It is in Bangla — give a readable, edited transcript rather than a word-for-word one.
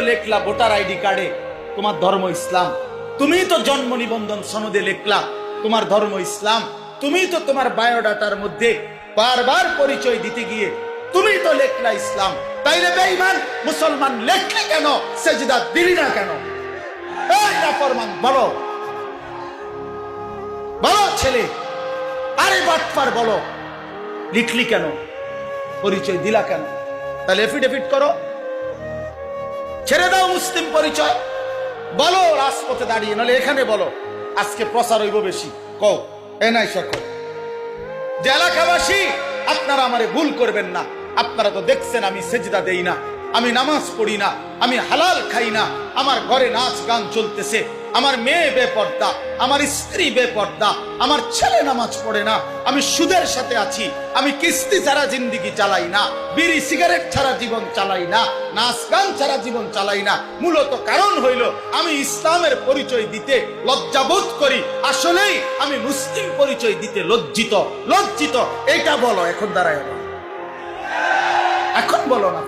লেখলা ভোটার আইডি কার্ডে তোমার ধর্ম ইসলাম, তুমি তো জন্ম নিবন্ধন সনদে লেখলা তোমার ধর্ম ইসলাম, তুমি তো তোমার বায়োডাটার মধ্যে বারবার পরিচয় দিতে গিয়ে তুমি তো লেখলা ইসলাম, তাইলে বেঈমান মুসলমান লেখলি কেন, সেজদা দিলি না কেন? এই নাফরমান, বলো বলো ছেলে, আরে বাটপার বলো, লিখলি কেন, পরিচয় দিলা কেন? তাহলে এফিডেভিট করো, ছেড়ে দাও মুসলিম পরিচয়, বলো রাজপথে দাঁড়িয়ে, নাহলে এখানে বলো, আজকে প্রচার হইব বেশি। কও এনাই সকল যে এলাকাবাসী, আপনারা আমারে ভুল করবেন না, আপনারা তো দেখছেন আমি সেজদা দেই না, আমি নামাজ পড়ি না, আমি হালাল খাই না, আমার ঘরে নাচ গান চলতেছে, আমার মেয়ে বেপর্দা, আমার স্ত্রী বেপর্দা, আমার ছেলে নামাজ পড়ে না, আমি সুদের সাথে আছি, আমি কিস্তি ছাড়া জিন্দিগি চালাই না, বিড়ি সিগারেট ছাড়া জীবন চালাই না, নাচ গান ছাড়া জীবন চালাই না। মূলত কারণ হইল আমি ইসলামের পরিচয় দিতে লজ্জাবোধ করি, আসলেই আমি মুসলিম পরিচয় দিতে লজ্জিত। এটা বলো, এখন দাঁড়ায় এখন বলো না।